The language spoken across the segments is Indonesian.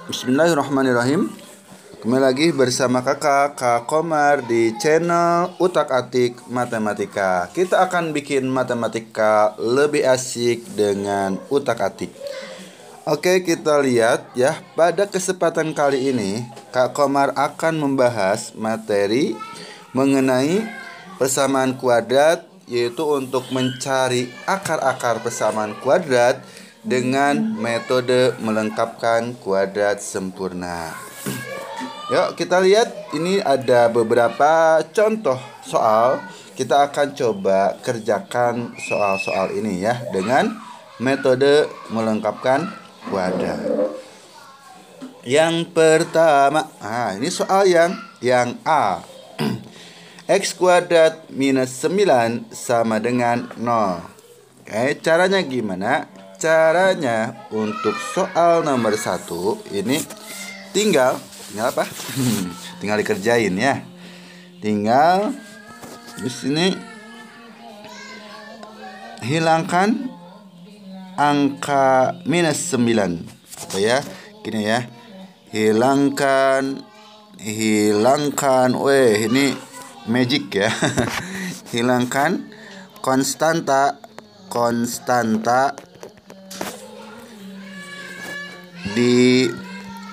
Bismillahirrahmanirrahim. Kembali lagi bersama Kak Komar di channel Utak-Atik Matematika. Kita akan bikin matematika lebih asik dengan utak-atik. Oke, kita lihat ya. Pada kesempatan kali ini Kak Komar akan membahas materi mengenai persamaan kuadrat, yaitu untuk mencari akar-akar persamaan kuadrat dengan metode melengkapkan kuadrat sempurna. Yuk kita lihat, ini ada beberapa contoh soal. Kita akan coba kerjakan soal-soal ini ya dengan metode melengkapkan kuadrat. Yang pertama, ini soal yang A. X kuadrat minus 9 sama dengan 0. Oke, caranya gimana? Caranya untuk soal nomor 1 ini tinggal apa? Tinggal dikerjain ya. Tinggal di sini hilangkan angka minus 9. Apa ya? Gini ya. Hilangkan ini magic ya. Hilangkan konstanta di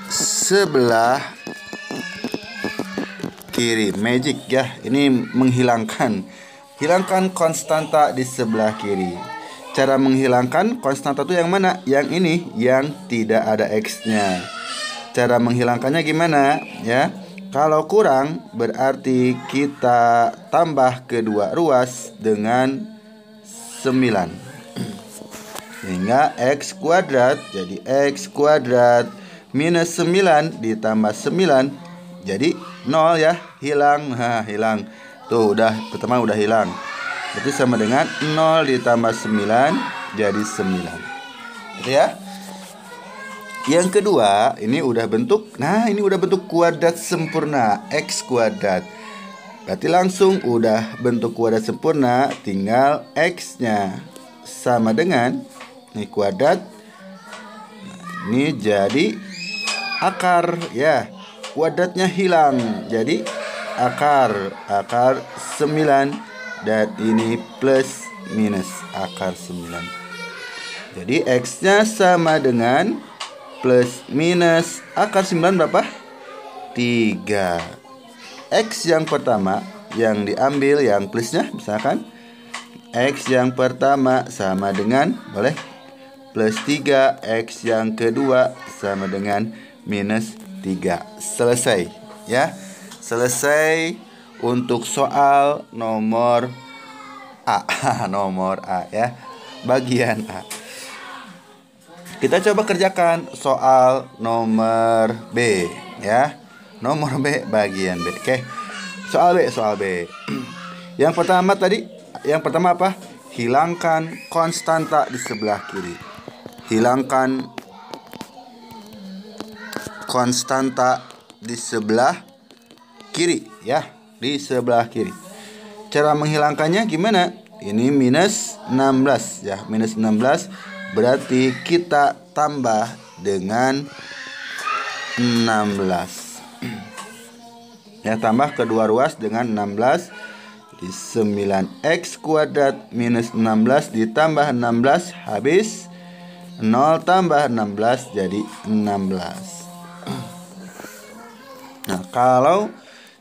sebelah kiri. Magic ya, ini hilangkan konstanta di sebelah kiri. Cara menghilangkan konstanta itu yang mana? Yang ini, yang tidak ada X-nya. Cara menghilangkannya gimana ya? Kalau kurang berarti kita tambah kedua ruas dengan 9. Sehingga X kuadrat jadi X kuadrat minus 9 ditambah 9 jadi 0 ya. Hilang. Hilang. Tuh pertama udah hilang. Berarti sama dengan 0 ditambah 9 jadi 9. Gitu ya. Yang kedua, ini udah bentuk. Ini udah bentuk kuadrat sempurna X kuadrat. Berarti langsung udah bentuk kuadrat sempurna, tinggal X-nya sama dengan ini kuadrat. Ini jadi akar ya. Kuadratnya hilang. Jadi akar 9 dan ini plus minus akar 9. Jadi X-nya sama dengan plus minus akar 9 berapa? 3. X yang pertama yang diambil yang plusnya, misalkan X yang pertama sama dengan boleh plus 3, X yang kedua sama dengan minus 3. Selesai ya. Selesai untuk soal nomor A. Nomor A ya. Bagian A. Kita coba kerjakan soal nomor B ya. Nomor B bagian B. Oke. Soal B. Yang pertama apa? Hilangkan konstanta di sebelah kiri. Hilangkan konstanta di sebelah kiri ya, di sebelah kiri. Cara menghilangkannya gimana? Ini minus 16 ya, minus 16 berarti kita tambah dengan 16. Ya, tambah kedua ruas dengan 16 di 9X kuadrat minus 16 ditambah 16 habis 0 tambah 16 jadi 16. Nah, kalau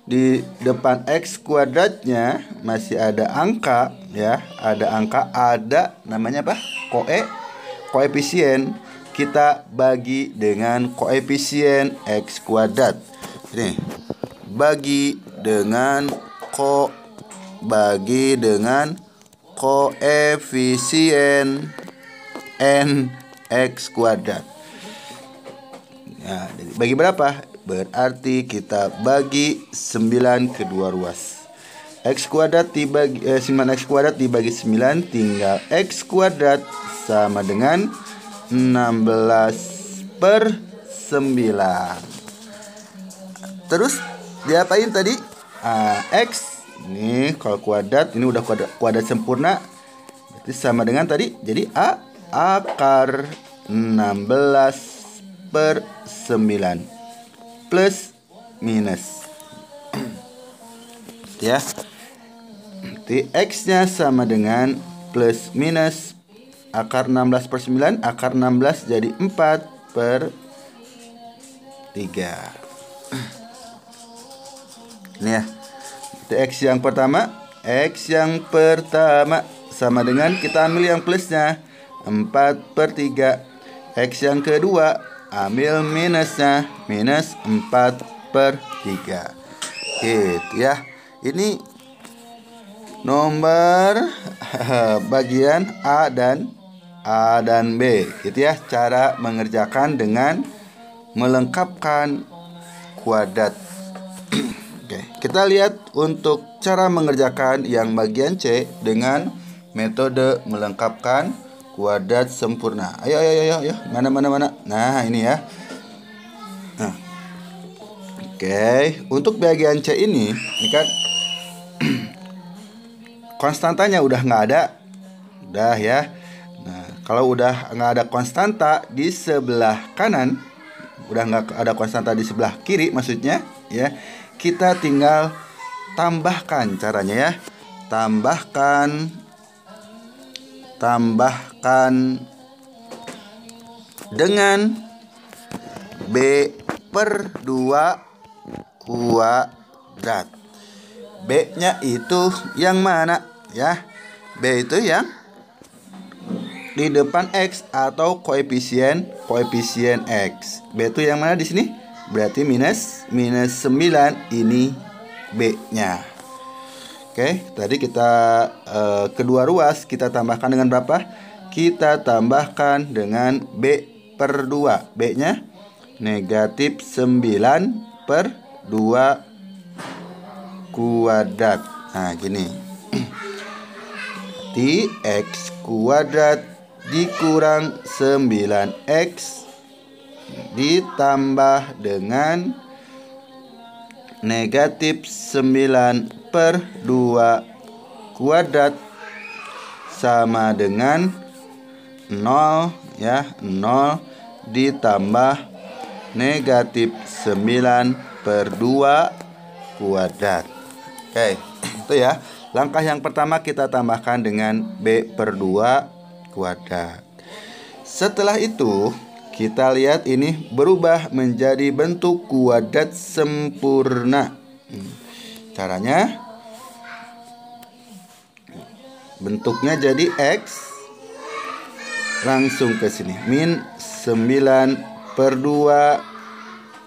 di depan X kuadratnya masih ada angka ya, ada namanya apa? Koefisien. Kita bagi dengan koefisien X kuadrat. Ini bagi dengan koefisien X kuadrat. Nah, bagi berapa? Berarti kita bagi 9 kedua ruas. X kuadrat dibagi 9X kuadrat dibagi 9 tinggal X kuadrat sama dengan 16/9. Terus diapain tadi? X ini kalau kuadrat, ini udah kuadrat sempurna. Berarti sama dengan tadi. Jadi akar 16 per 9 plus minus. Ya. Nanti X-nya sama dengan plus minus akar 16 per 9. Akar 16 jadi 4 per 3. Ini ya. X yang pertama sama dengan, kita ambil yang plusnya 4 per 3. X yang kedua ambil minusnya, minus 4 per 3. Gitu ya. Ini nomor bagian A dan B. Gitu ya, cara mengerjakan dengan melengkapkan kuadrat. Oke, kita lihat untuk cara mengerjakan yang bagian C dengan metode melengkapkan kuadrat sempurna. Ayo. Mana. Nah, ini ya. Nah. Oke, untuk bagian C ini kan konstantanya udah nggak ada. Udah ya. Nah, kalau udah nggak ada konstanta di sebelah kanan, udah nggak ada konstanta di sebelah kiri maksudnya ya, kita tinggal tambahkan caranya ya. Tambahkan dengan B per 2 kuadrat. B-nya itu yang mana ya? B itu yang di depan X atau koefisien X. B itu yang mana di sini? Berarti minus 9, ini B-nya. Oke, tadi kita kedua ruas kita tambahkan dengan berapa? Kita tambahkan dengan B per 2. B-nya negatif 9 per 2 kuadrat. Nah, gini. Di X kuadrat dikurang 9X ditambah dengan negatif 9 per 2 kuadrat sama dengan 0 ya. 0 ditambah negatif 9 per 2 kuadrat. Oke, itu ya. Langkah yang pertama kita tambahkan dengan B per 2 kuadrat. Setelah itu kita lihat ini berubah menjadi bentuk kuadrat sempurna. Caranya bentuknya jadi X langsung ke sini, min 9 per 2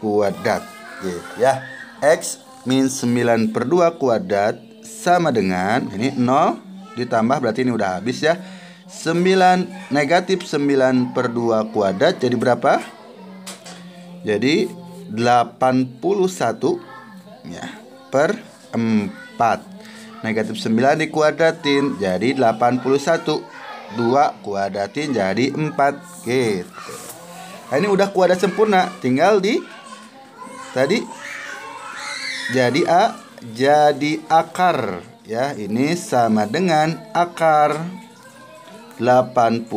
kuadrat gitu ya. X min 9 per 2 kuadrat sama dengan ini 0 ditambah, berarti ini udah habis ya. 9 negatif 9 per 2 kuadrat jadi berapa? Jadi 81 ya per 4. Negatif 9 dikuadratin jadi 81. 2 kuadratin jadi 4 gitu. Nah, ini udah kuadrat sempurna, tinggal di tadi jadi akar ya. Ini sama dengan akar 81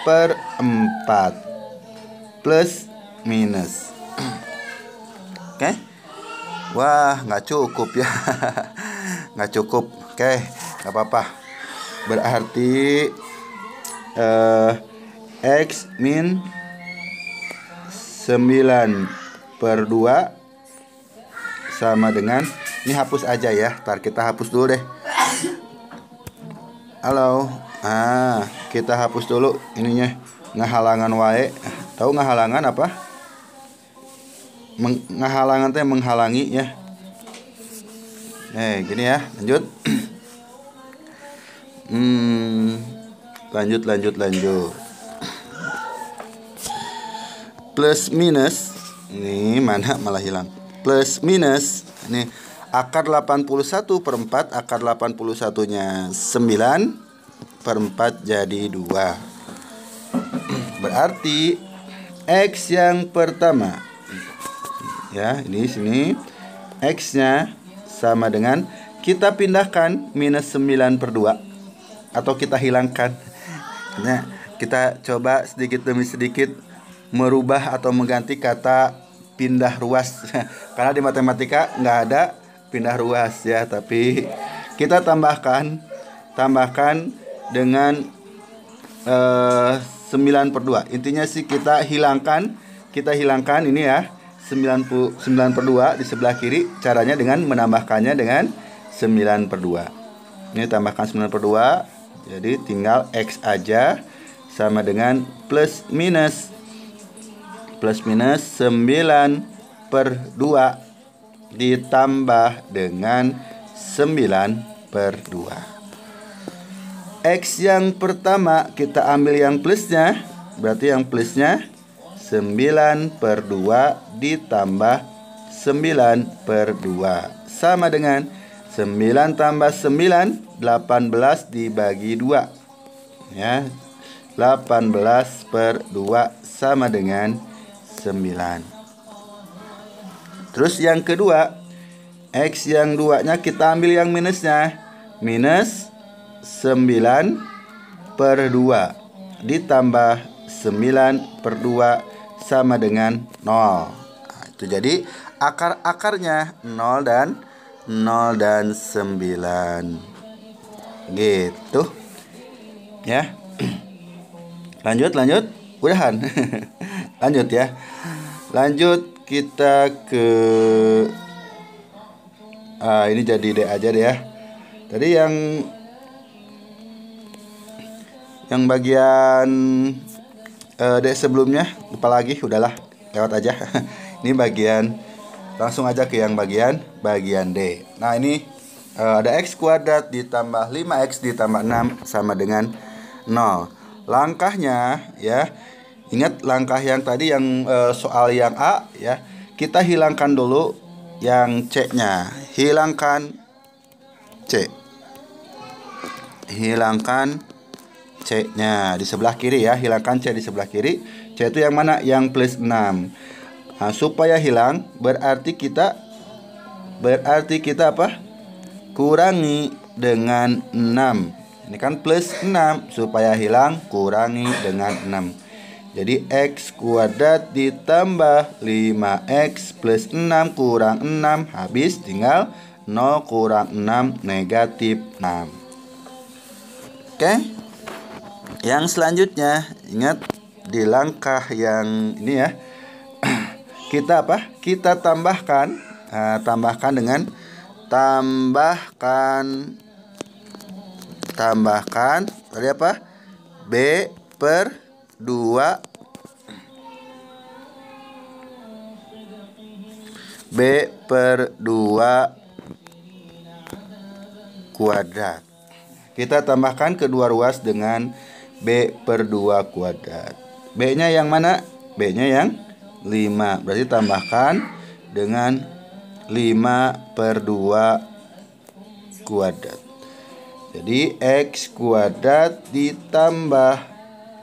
per 4 plus minus. Oke. Wah, nggak cukup ya. Nggak cukup. Oke, nggak apa-apa. Berarti X min 9 per 2 sama dengan, ini hapus aja ya. Ntar kita hapus dulu deh. Halo. Kita hapus dulu ininya. Ngahalangan wae. Tahu ngahalangan apa? Ngahalangan teh menghalangi ya. Gini ya, lanjut. Lanjut. Plus minus. Ini mana malah hilang. Plus minus. Ini akar 81 per 4. Akar 81-nya 9 per 4 jadi 2. Berarti X yang pertama ya, ini sini X-nya sama dengan, kita pindahkan minus 9 per 2 atau kita hilangkan. Nah, kita coba sedikit demi sedikit merubah atau mengganti kata pindah ruas. Karena di matematika nggak ada pindah ruas ya, tapi kita tambahkan dengan 9/2. Intinya sih kita hilangkan ini ya, 9/2 di sebelah kiri. Caranya dengan menambahkannya dengan 9/2. Ini tambahkan 9/2, jadi tinggal X aja, sama dengan plus minus 9/2 ditambah dengan 9/2. X yang pertama kita ambil yang plusnya, berarti yang plusnya 9/2 ditambah 9/2 sama dengan 9 tambah 9, 18 dibagi 2 ya. 18/2 sama dengan 9. Terus yang kedua, X yang 2-nya kita ambil yang minusnya. Minus 9/2 ditambah 9/2 sama dengan 0. Nah, itu jadi akar-akarnya 0 dan 9. Gitu. Ya. Lanjut. Udahan. Lanjut ya. Lanjut kita ke ini jadi D aja deh ya. Tadi yang bagian D sebelumnya lupa lagi, udahlah lewat aja. Ini bagian, langsung aja ke yang bagian D. Nah ini ada X kuadrat ditambah 5X ditambah 6 sama dengan 0. Langkahnya ya, ingat langkah yang tadi yang soal yang A ya, kita hilangkan dulu yang C-nya. Hilangkan C-nya di sebelah kiri ya. Hilangkan C di sebelah kiri. C itu yang mana? Yang plus 6. Nah, supaya hilang berarti kita apa? Kurangi dengan 6. Ini kan plus 6, supaya hilang kurangi dengan 6. Jadi X kuadrat ditambah 5X plus 6 kurang 6, habis tinggal 0 kurang 6 negatif 6. Oke. Yang selanjutnya, ingat di langkah yang ini ya, kita apa? Kita tambahkan dengan tambahkan tadi apa? B/2 kuadrat. Kita tambahkan kedua ruas dengan B/2 kuadrat. B-nya yang mana? B-nya yang 5. Berarti tambahkan dengan 5/2 kuadrat. Jadi X kuadrat ditambah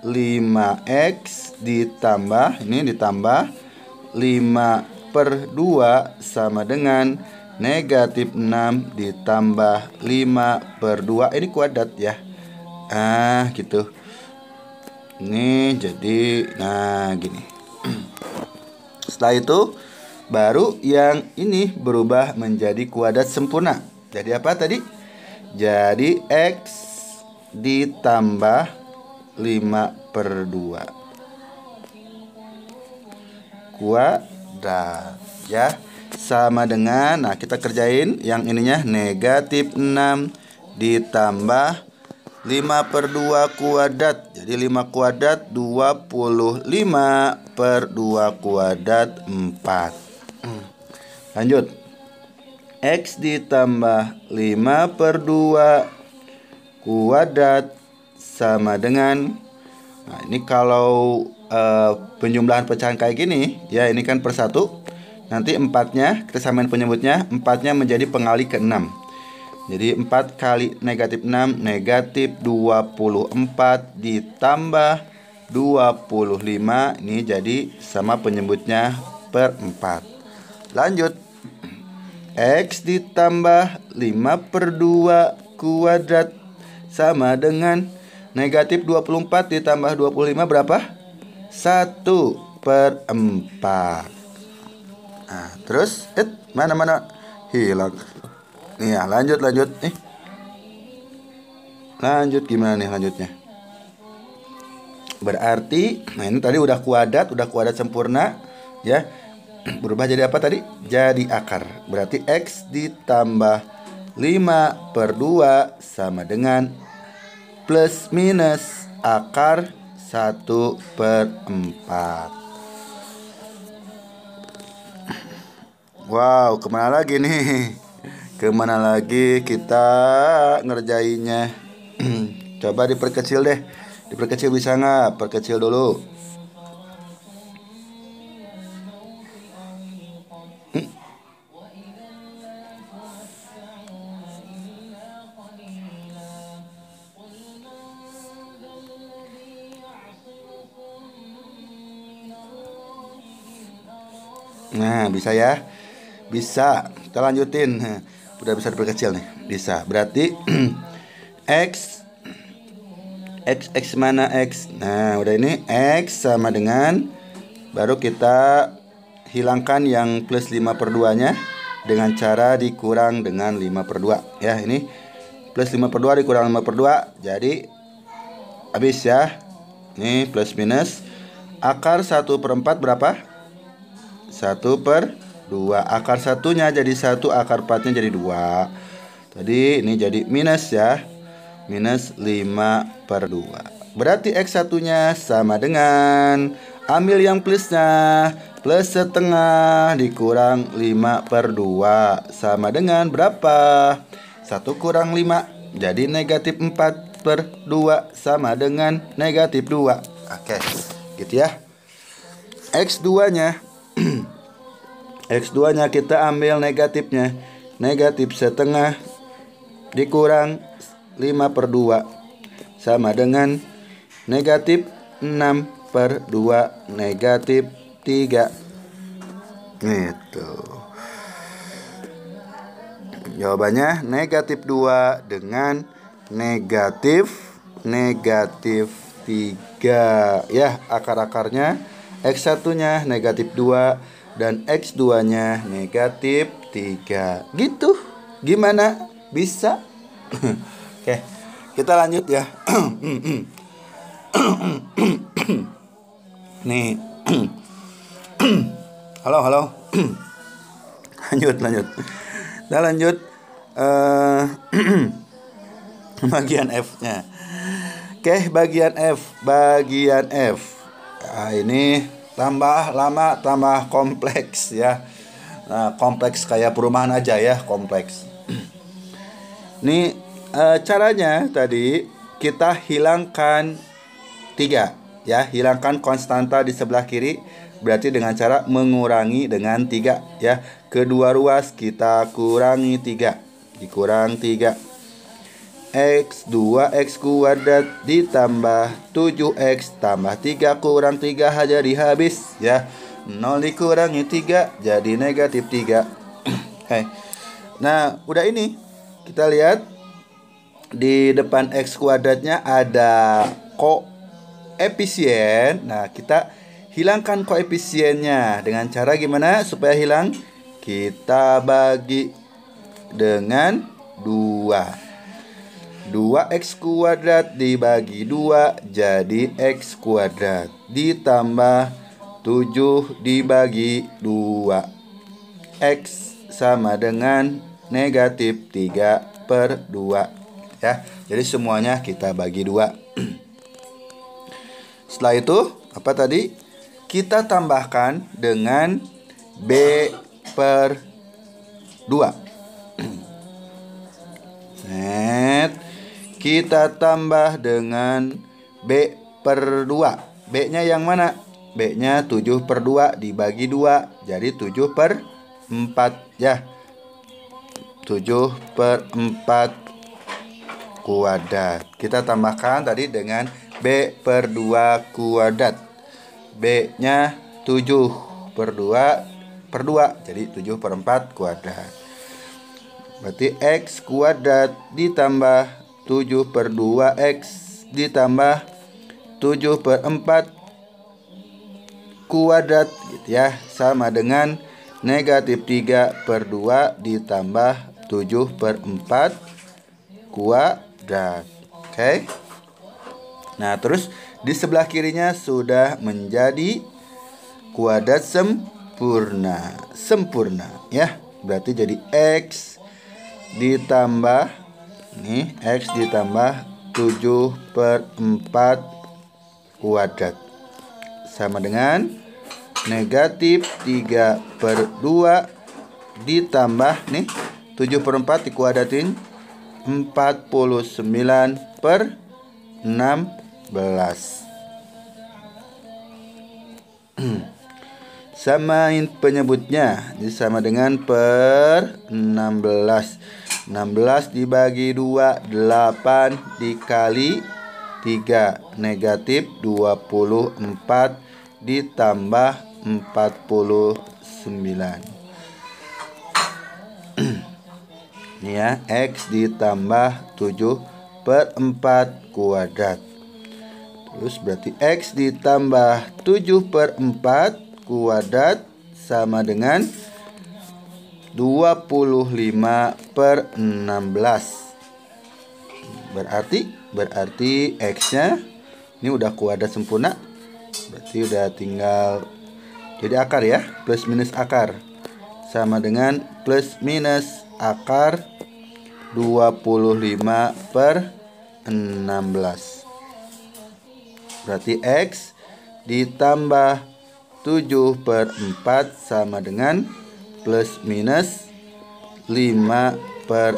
5X ditambah 5/2 sama dengan negatif 6 ditambah 5/2. Ini kuadrat ya. Gitu. Ini jadi gini. Setelah itu baru yang ini berubah menjadi kuadrat sempurna. Jadi apa tadi? Jadi X ditambah 5/2 kuadrat ya, sama dengan, kita kerjain yang ininya, negatif 6 ditambah 5/2 kuadrat. Jadi 5 kuadrat 25/2 kuadrat 4. Lanjut. X ditambah 5/2 kuadrat sama dengan, ini kalau penjumlahan pecahan kayak gini ya, ini kan per 1. Nanti 4-nya kita samain penyebutnya, 4-nya menjadi pengali ke 6. Jadi 4 kali negatif 6, negatif 24 ditambah 25. Ini jadi sama penyebutnya per 4. Lanjut. X ditambah 5/2 kuadrat sama dengan negatif 24 ditambah 25 berapa? 1. per 4. Nah, terus mana hilang. Nih ya, lanjut. Lanjut gimana nih lanjutnya? Berarti nah ini tadi udah kuadrat sempurna ya. Berubah jadi apa tadi? Jadi akar. Berarti X ditambah 5/2 sama dengan plus minus akar 1/4. Wow, kemana lagi nih? Kemana lagi kita ngerjainnya? Coba diperkecil deh. Diperkecil bisa nggak? Perkecil dulu. Nah, bisa ya. Bisa. Kita lanjutin. Udah bisa diperkecil nih. Bisa. Berarti X mana X? Nah, udah ini X sama dengan, baru kita hilangkan yang plus 5/2-nya dengan cara dikurang dengan 5/2. Ya, ini plus 5/2 dikurang 5/2. Jadi habis ya. Ini plus minus akar 1/4 berapa? 1/2. Akar satunya jadi 1, akar 4-nya jadi 2. Tadi ini jadi minus ya. Minus 5/2. Berarti X satunya sama dengan, ambil yang plusnya, plus setengah dikurang 5/2 sama dengan berapa? 1 kurang 5 jadi negatif 4/2 sama dengan negatif 2. Oke, gitu ya. X2 nya X2 nya kita ambil negatifnya. Negatif setengah dikurang 5/2 sama dengan negatif 6/2 negatif 3. Gitu. Jawabannya negatif 2 dengan negatif 3 ya. Akar-akarnya X1 nya negatif 2 dan X2 nya negatif 3. Gitu. Gimana? Bisa? Oke, kita lanjut ya. Nih. Halo. Lanjut. Kita lanjut bagian F-nya. Oke, bagian F. Nah, ini tambah lama tambah kompleks ya. Nah, kompleks kayak perumahan aja ya, kompleks. Ini caranya tadi kita hilangkan 3 ya, hilangkan konstanta di sebelah kiri, berarti dengan cara mengurangi dengan 3 ya. Kedua ruas kita kurangi 3, dikurang 3. X2X kuadrat ditambah 7X tambah 3 kurang 3 jadi habis ya. 0 dikurangi 3 jadi negatif 3. Nah, udah ini. Kita lihat di depan X kuadratnya ada koefisien. Nah, kita hilangkan koefisiennya dengan cara gimana supaya hilang? Kita bagi dengan 2. 2X kuadrat dibagi 2 jadi X kuadrat ditambah 7 dibagi 2. X sama dengan negatif 3/2 ya. Jadi semuanya kita bagi 2. Setelah itu apa tadi? Kita tambahkan dengan B/2. Kita tambah dengan B/2. B-nya yang mana? B-nya 7/2 dibagi 2 jadi 7/4 ya. 7/4 kuadrat. Kita tambahkan tadi dengan B/2 kuadrat. B-nya 7/2 jadi 7/4 kuadrat. Berarti X kuadrat ditambah 7/2X ditambah 7/4 kuadrat gitu ya, sama dengan negatif 3/2 ditambah 7/4 kuadrat. Oke. Nah, terus di sebelah kirinya sudah menjadi kuadrat sempurna. Sempurna ya. Berarti jadi X ditambah X ditambah 7/4 kuadrat sama dengan negatif 3/2 ditambah 7/4 dikuadratin 49/16. Samain penyebutnya, jadi sama dengan per 16. 16 dibagi 2, 8 dikali 3, negatif 24 ditambah 49. Ini ya, X ditambah 7/4 kuadrat. Terus berarti X ditambah 7/4 kuadrat sama dengan 25/16. Berarti X-nya ini udah kuadrat sempurna. Berarti udah tinggal jadi akar ya, plus minus akar. Sama dengan plus minus akar 25/16. Berarti X ditambah 7/4 sama dengan plus minus 5/4.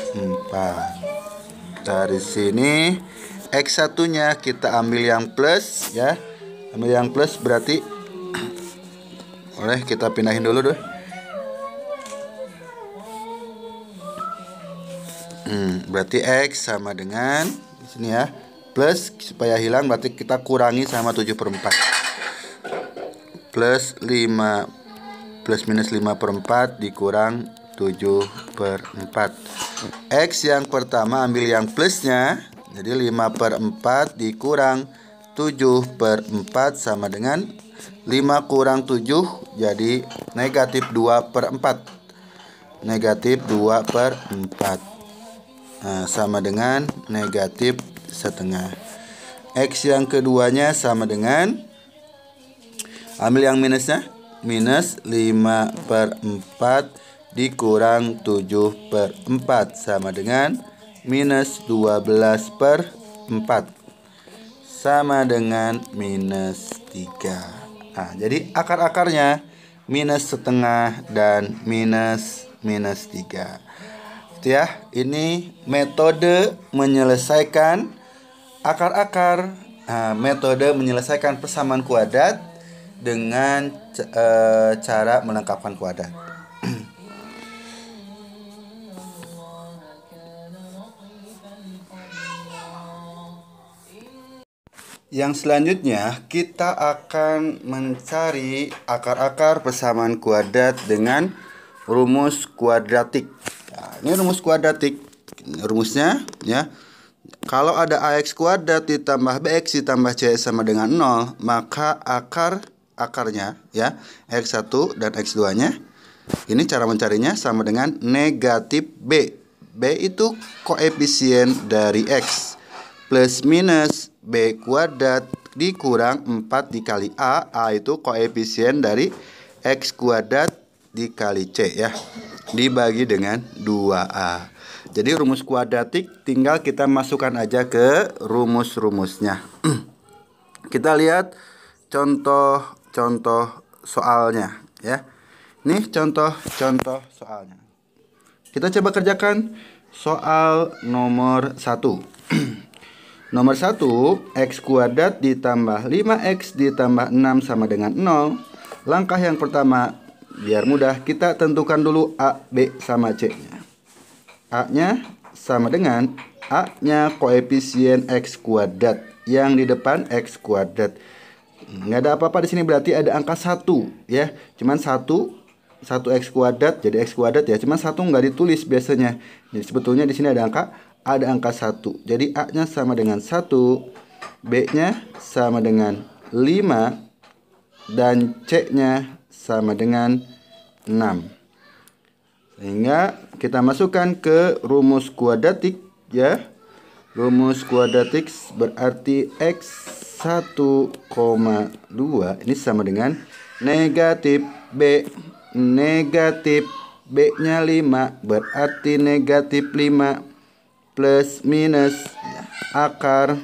Dari sini X satunya kita ambil yang plus ya. Ambil yang plus berarti boleh kita pindahin dulu deh. Berarti X sama dengan di sini ya, plus supaya hilang berarti kita kurangi sama 7/4. Plus minus 5/4 dikurang 7/4. X yang pertama ambil yang plusnya, jadi 5/4 dikurang 7/4 sama dengan 5 kurang 7 jadi negatif 2/4. Negatif 2/4. Nah, sama dengan negatif setengah. X yang keduanya sama dengan, ambil yang minusnya, minus 5/4 dikurang 7/4 sama dengan minus 12/4 sama dengan minus 3. Nah, jadi akar-akarnya minus setengah dan minus 3. Itu ya, ini metode menyelesaikan akar-akar. Metode menyelesaikan persamaan kuadrat dengan cara melengkapkan kuadrat. Yang selanjutnya kita akan mencari akar-akar persamaan kuadrat dengan rumus kuadratik. Nah, ini rumus kuadratik. Rumusnya ya. Kalau ada AX kuadrat ditambah BX ditambah CX sama dengan 0, maka akarnya ya, X1 dan X2-nya. Ini cara mencarinya sama dengan negatif B. B itu koefisien dari X. Plus minus B kuadrat dikurang 4 dikali A. A itu koefisien dari X kuadrat dikali C ya. Dibagi dengan 2A. Jadi rumus kuadratik tinggal kita masukkan aja ke rumus-rumusnya. Kita lihat contoh soalnya ya. Ini contoh soalnya. Kita coba kerjakan soal nomor 1. Nomor 1, X kuadrat ditambah 5X ditambah 6 sama dengan 0. Langkah yang pertama, biar mudah, kita tentukan dulu A, B, sama C-nya. A-nya sama dengan A-nya koefisien X kuadrat, yang di depan X kuadrat. Nggak ada apa-apa di sini, berarti ada angka 1 ya. Cuman 1 X kuadrat jadi X kuadrat ya. Cuman 1 nggak ditulis biasanya. Jadi sebetulnya di sini ada angka 1. Jadi A-nya sama dengan 1, B-nya sama dengan 5, dan C-nya sama dengan 6. Sehingga kita masukkan ke rumus kuadratik ya. Rumus kuadratik berarti X1,2 ini sama dengan negatif B. Negatif B-nya 5 berarti negatif 5 plus minus akar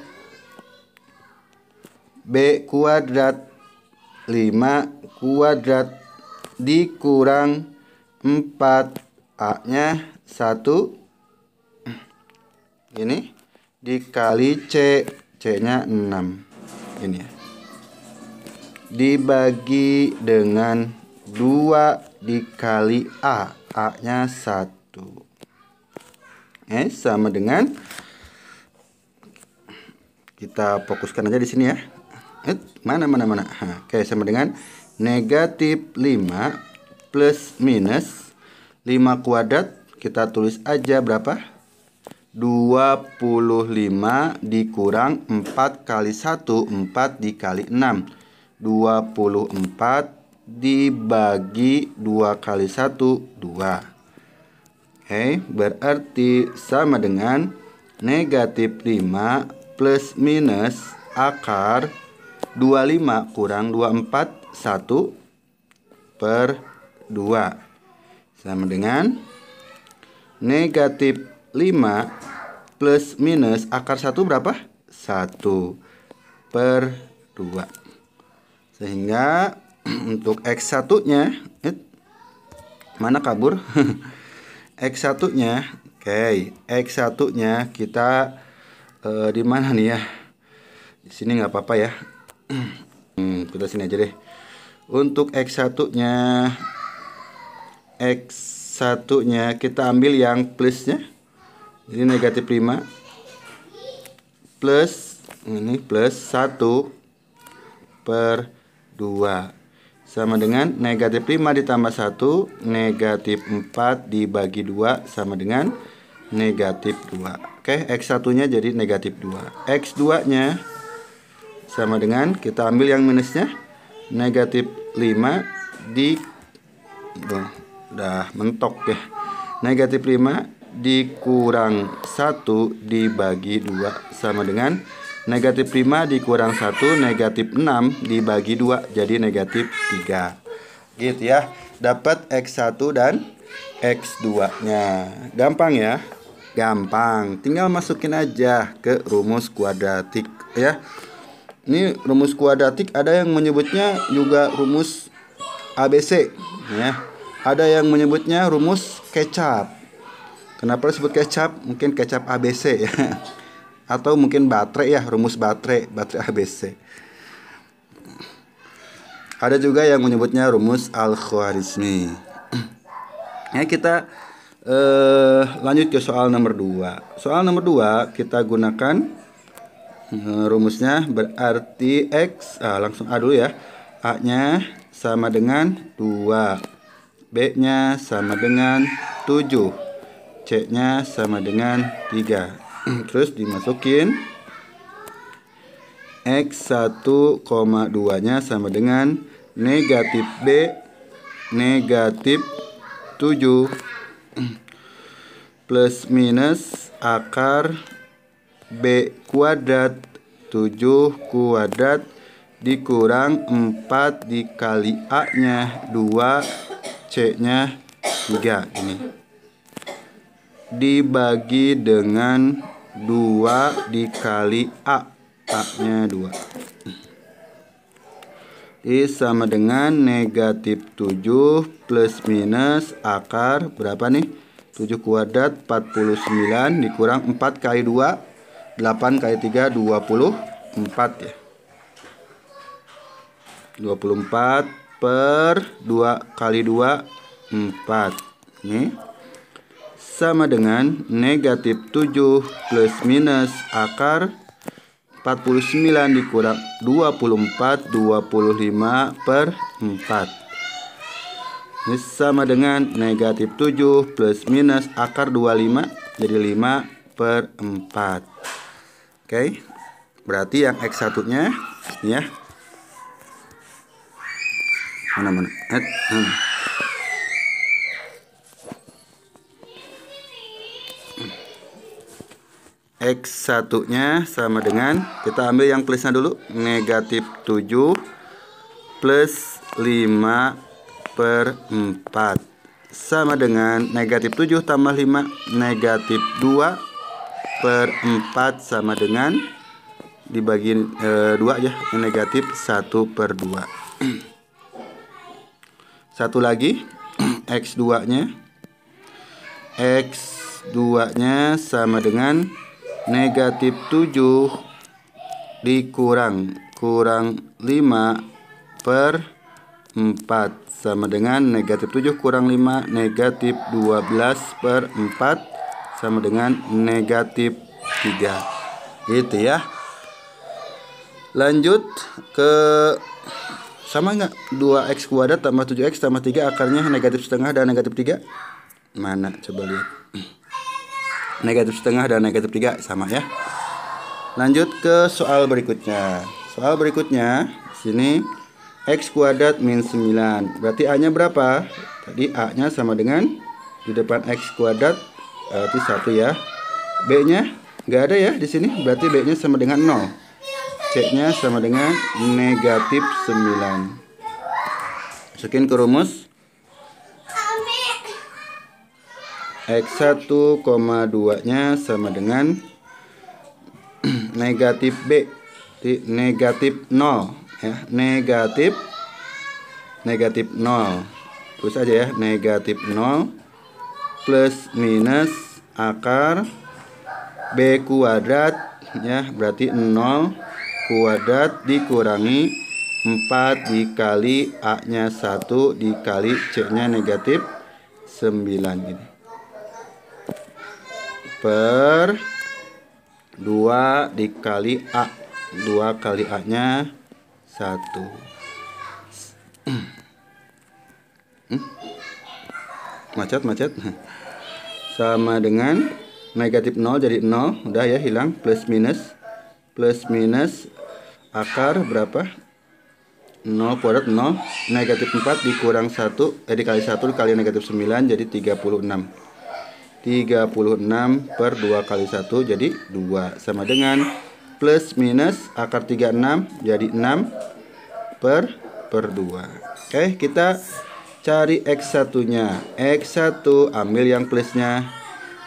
B kuadrat 5 kuadrat dikurang 4 A-nya 1 ini dikali C, C-nya 6 ini ya, dibagi dengan 2 dikali A, A-nya 1 sama dengan, kita fokuskan aja di sini ya. Mana. Oke, sama dengan negatif 5 plus minus 5 kuadrat. Kita tulis aja berapa? 25 dikurang 4 kali 1, 4 dikali 6. 24 dibagi 2 kali 1, 2. Oke, berarti sama dengan negatif 5 plus minus akar 25 kurang 24, 1 per 2 sama dengan negatif 5 plus minus akar 1 berapa? 1 per 2. Sehingga untuk X1 nya mana kabur? X1 nya, oke, X1 nya kita di mana nih ya? Di sini nggak apa-apa ya. Kita sini aja deh. Untuk X1 nya kita ambil yang plusnya. Jadi negatif 5 plus ini plus 1 per 2 sama dengan negatif 5 ditambah 1, negatif 4 dibagi 2 sama dengan negatif 2. Oke, X1 nya jadi negatif 2. X2 nya sama dengan, kita ambil yang minusnya, negatif 5 di udah mentok ya, negatif 5 dikurang 1 dibagi 2 sama dengan negatif 5 dikurang 1, negatif 6 dibagi 2 jadi negatif 3. Gitu ya, dapat X1 dan X2 nya. Gampang ya, gampang, tinggal masukin aja ke rumus kuadratik ya. Ini rumus kuadratik ada yang menyebutnya juga rumus ABC ya. Ada yang menyebutnya rumus kecap. Kenapa disebut kecap? Mungkin kecap ABC ya. Atau mungkin baterai ya, rumus baterai ABC. Ada juga yang menyebutnya rumus Al-Khwarizmi. Ya, kita lanjut ke soal nomor 2. Soal nomor 2 kita gunakan rumusnya berarti X, langsung A dulu ya. A nya sama dengan 2, B nya sama dengan 7, C nya sama dengan 3. Terus dimasukin X1,2 nya sama dengan negatif B negatif 7 plus minus akar B kuadrat 7 kuadrat dikurang 4 dikali A nya 2, C nya 3 ini dibagi dengan 2 dikali A nya 2 ini sama dengan negatif 7 plus minus akar berapa nih, 7 kuadrat 49 dikurang 4 kali 2 8 kali 3 24 ya. 24 per 2 kali 2 4. Ini sama dengan negatif 7 plus minus akar 49 dikurang 24 25 per 4. Ini sama dengan negatif 7 plus minus akar 25 jadi 5 per 4. Oke, berarti yang X1 nya ini ya. Mana? X1 nya sama dengan, kita ambil yang plusnya dulu, negatif 7 plus 5 per 4 sama dengan negatif 7 tambah 5, negatif 2 per 4 sama dengan, dibagi 2 ya, negatif 1 per 2. Satu lagi, X2 nya sama dengan negatif 7 dikurang 5 per 4 sama dengan negatif 7 kurang 5, negatif 12 per 4 sama dengan negatif 3. Gitu ya. Lanjut ke, sama nggak? 2x kuadrat tambah 7x tambah 3 akarnya negatif setengah dan negatif 3. Mana? Coba lihat. Negatif setengah dan negatif 3 sama ya. Lanjut ke soal berikutnya. Soal berikutnya sini x kuadrat min 9. Berarti a nya berapa? Tadi a nya sama dengan, di depan x kuadrat berarti 1 ya. B nya nggak ada ya di sini, berarti B nya sama dengan 0. C nya sama dengan negatif 9. Masukin ke rumus. X1, 2 nya sama dengan negatif B, negatif 0 ya, negatif 0. Terus aja ya, negatif 0 plus minus akar B kuadrat ya, berarti 0 kuadrat dikurangi 4 dikali A nya 1 dikali C nya negatif 9 ini, per 2 dikali A, 2 kali A nya 1. Macet sama dengan negatif 0 jadi 0, udah ya, hilang. Plus minus akar berapa? 0 kuadrat 0, negatif 4 dikurang 1 dikali 1 dikali negatif 9 jadi 36. 36 per 2 kali 1 jadi 2 sama dengan plus minus akar 36 jadi 6 per 2. Oke, kita cari X1 nya. X1 ambil yang plusnya,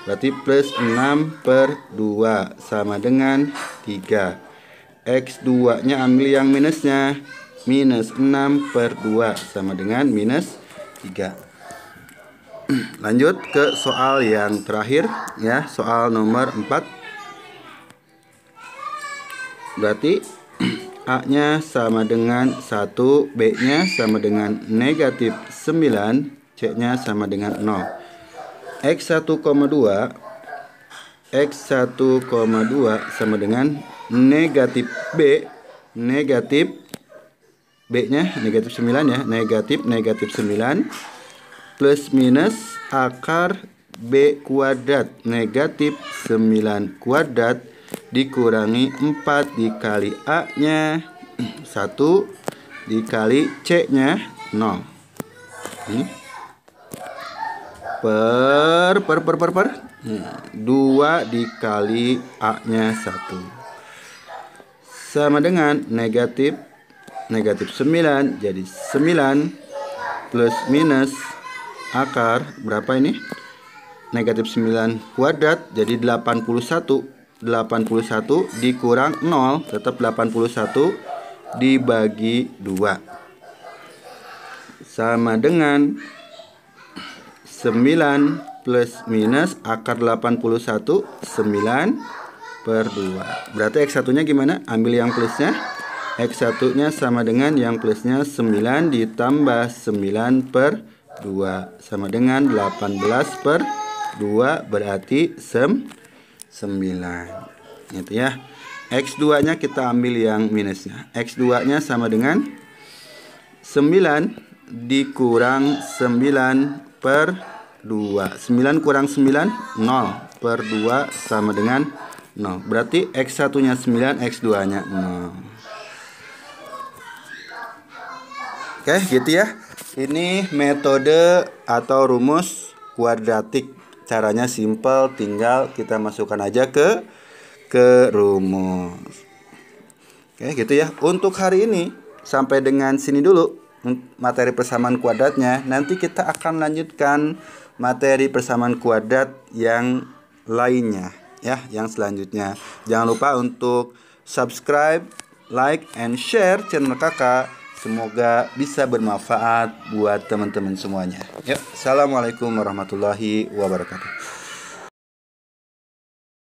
berarti plus 6 per 2 sama dengan 3. X2 nya ambil yang minusnya, minus 6 per 2 sama dengan minus 3. Lanjut ke soal yang terakhir ya, soal nomor 4. Berarti A nya sama dengan 1, B nya sama dengan negatif 9, C nya sama dengan 0. X1,2 sama dengan negatif B, negatif B nya negatif 9 ya, negatif 9 plus minus akar B kuadrat negatif 9 kuadrat dikurangi 4 dikali A nya 1 dikali C nya 0. Per 2 dikali A nya 1 sama dengan negatif 9 jadi 9 plus minus akar berapa ini? Negatif 9 kuadrat jadi 81 dikurang 0 tetap 81 dibagi 2 sama dengan 9 plus minus akar 81 9 per 2. Berarti X1 nya gimana? Ambil yang plusnya. X1 nya sama dengan yang plusnya 9 ditambah 9 per 2 sama dengan 18 per 2 berarti 9 gitu ya. X2 nya kita ambil yang minusnya. X2 nya sama dengan 9 dikurang 9 per 2. 9 kurang 9 0 per 2 sama dengan 0. Berarti X1 nya 9, X2 nya 0. Oke, gitu ya. Ini metode atau rumus kuadratik. Caranya simple, tinggal kita masukkan aja ke rumus. Oke, gitu ya. Untuk hari ini sampai dengan sini dulu materi persamaan kuadratnya. Nanti kita akan lanjutkan materi persamaan kuadrat yang lainnya ya, yang selanjutnya. Jangan lupa untuk subscribe, like, and share channel Kakak. Semoga bisa bermanfaat buat teman-teman semuanya. Yuk, assalamualaikum warahmatullahi wabarakatuh.